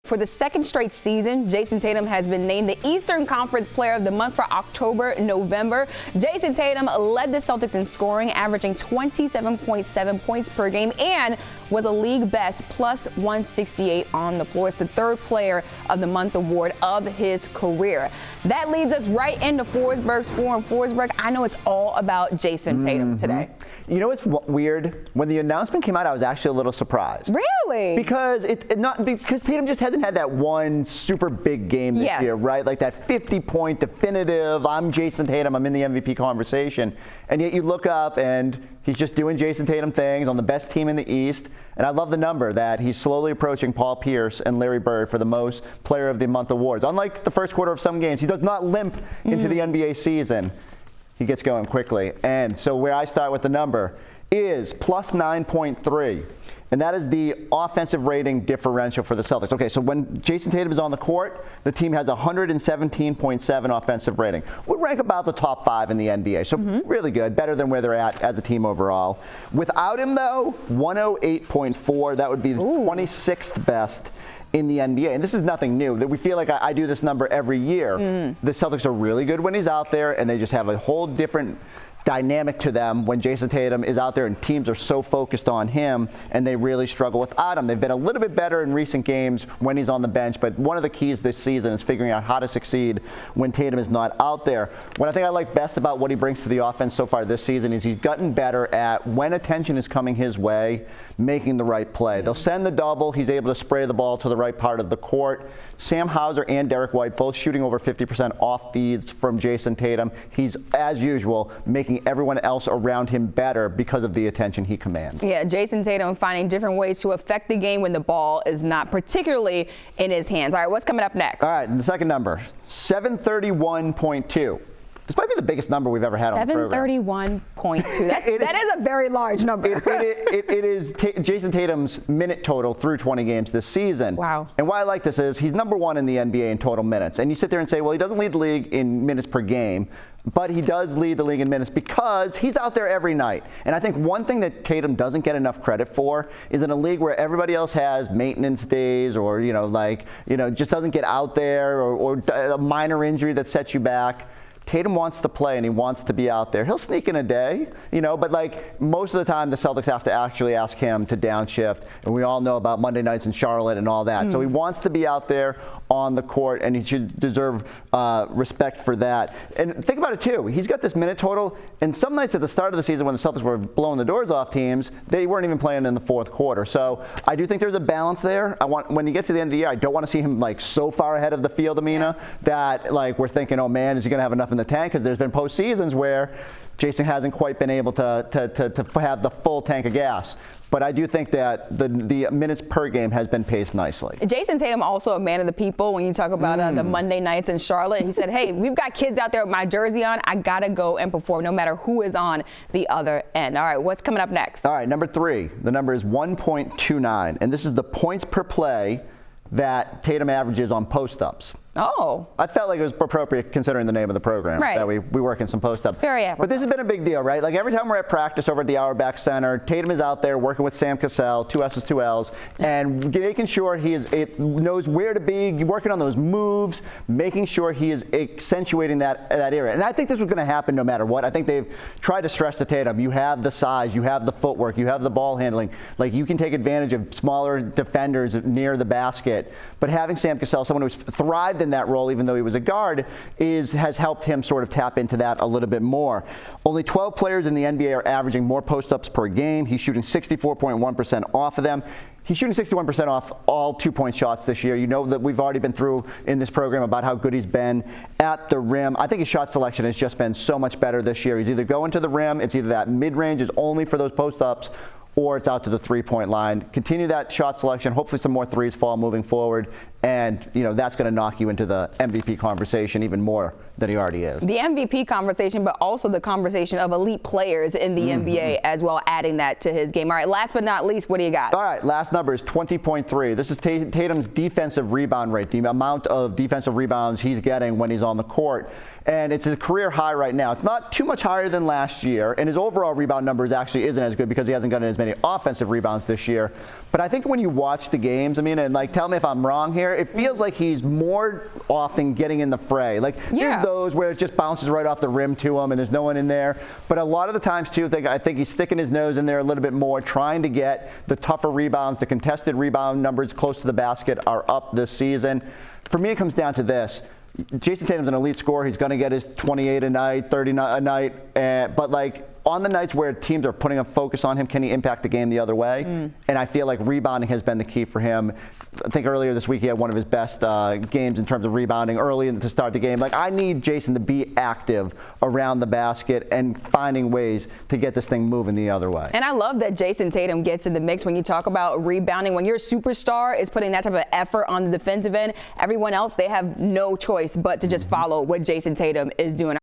For the second straight season, Jayson Tatum has been named the Eastern Conference Player of the Month for October, November. Jayson Tatum led the Celtics in scoring, averaging 27.7 points per game, and was a league best plus 168 on the floor. It's the third Player of the Month award of his career. That leads us right into Forsberg's forum. Forsberg, I know it's all about Jayson Tatum today. You know what's weird? When the announcement came out, I was actually a little surprised. Really? Because because Tatum just hasn't had that one super big game this year, right? Like that 50-point definitive, I'm Jayson Tatum, I'm in the MVP conversation. And yet you look up and he's just doing Jayson Tatum things on the best team in the East. And I love the number that he's slowly approaching Paul Pierce and Larry Bird for the most Player of the Month awards. Unlike the first quarter of some games, he does not limp into the NBA season. He gets going quickly. And so where I start with the number is plus 9.3. And that is the offensive rating differential for the Celtics. Okay, so when Jayson Tatum is on the court, the team has 117.7 offensive rating. Would rank about the top 5 in the NBA. So really good, better than where they're at as a team overall. Without him, though, 108.4. That would be the 26th best in the NBA. And this is nothing new. That we feel like I do this number every year. The Celtics are really good when he's out there, and they just have a whole different dynamic to them when Jayson Tatum is out there and teams are so focused on him, and they really struggle without him. They've been a little bit better in recent games when he's on the bench, but one of the keys this season is figuring out how to succeed when Tatum is not out there. What I think I like best about what he brings to the offense so far this season is he's gotten better at, when attention is coming his way, making the right play. They'll send the double, he's able to spray the ball to the right part of the court. Sam Hauser and Derek White both shooting over 50% off feeds from Jayson Tatum. He's, as usual, making everyone else around him better because of the attention he commands. Yeah, Jayson Tatum finding different ways to affect the game when the ball is not particularly in his hands. All right, what's coming up next? All right, the second number, 731.2. This might be the biggest number we've ever had on the program. 731.2. That is a very large number. It is Jayson Tatum's minute total through 20 games this season. Wow. And why I like this is he's number 1 in the NBA in total minutes. And you sit there and say, well, he doesn't lead the league in minutes per game, but he does lead the league in minutes because he's out there every night. And I think one thing that Tatum doesn't get enough credit for is in a league where everybody else has maintenance days or, just doesn't get out there or a minor injury that sets you back. Tatum wants to play and he wants to be out there. He'll sneak in a day, but like most of the time the Celtics have to actually ask him to downshift. And we all know about Monday nights in Charlotte and all that. So he wants to be out there on the court and he should deserve respect for that. And think about it too. He's got this minute total, and some nights at the start of the season when the Celtics were blowing the doors off teams, they weren't even playing in the fourth quarter. So I do think there's a balance there. When you get to the end of the year, I don't want to see him like so far ahead of the field, Amina, that like we're thinking, oh man, is he going to have enough in the tank? Because there's been postseasons where Jayson hasn't quite been able to have the full tank of gas. But I do think that the minutes per game has been paced nicely. Jayson Tatum also a man of the people when you talk about the Monday nights in Charlotte. He said, hey, we've got kids out there with my jersey on. I got to go and perform no matter who is on the other end. All right, what's coming up next? All right, number 3. The number is 1.29. And this is the points per play that Tatum averages on post-ups. Oh. I felt like it was appropriate considering the name of the program. Right. That we work in some post-up. Very apropos. But this has been a big deal, right? Like every time we're at practice over at the Auerbach Center, Tatum is out there working with Sam Cassell, 2 S's, 2 L's, and making sure he knows where to be, working on those moves, making sure he is accentuating that area. And I think this was going to happen no matter what. I think they've tried to stress to Tatum, you have the size, you have the footwork, you have the ball handling. Like you can take advantage of smaller defenders near the basket. But having Sam Cassell, someone who's thrived in that role, even though he was a guard, has helped him sort of tap into that a little bit more. Only 12 players in the NBA are averaging more post-ups per game. He's shooting 64.1% off of them. He's shooting 61% off all 2-point shots this year. You know that we've already been through in this program about how good he's been at the rim. I think his shot selection has just been so much better this year. He's either going to the rim, it's either that mid-range is only for those post-ups, or it's out to the 3-point line. Continue that shot selection. Hopefully some more threes fall moving forward. And, that's going to knock you into the MVP conversation even more than he already is. The MVP conversation, but also the conversation of elite players in the NBA as well, adding that to his game. All right, last but not least, what do you got? All right, last number is 20.3. This is Tatum's defensive rebound rate, the amount of defensive rebounds he's getting when he's on the court. And it's his career high right now. It's not too much higher than last year, and his overall rebound numbers actually isn't as good because he hasn't gotten as many many offensive rebounds this year. But I think when you watch the games, I mean, and like, tell me if I'm wrong here, it feels like he's more often getting in the fray. Like, there's those where it just bounces right off the rim to him and there's no one in there. But a lot of the times, too, I think he's sticking his nose in there a little bit more, trying to get the tougher rebounds. The contested rebound numbers close to the basket are up this season. For me, it comes down to this. Jayson Tatum's an elite scorer. He's going to get his 28 a night, 30 a night. But, like, on the nights where teams are putting a focus on him, can he impact the game the other way? And I feel like rebounding has been the key for him. I think earlier this week he had one of his best games in terms of rebounding early to start the game. Like, I need Jayson to be active around the basket and finding ways to get this thing moving the other way. And I love that Jayson Tatum gets in the mix when you talk about rebounding. When your superstar is putting that type of effort on the defensive end, everyone else, they have no choice but to just follow what Jayson Tatum is doing.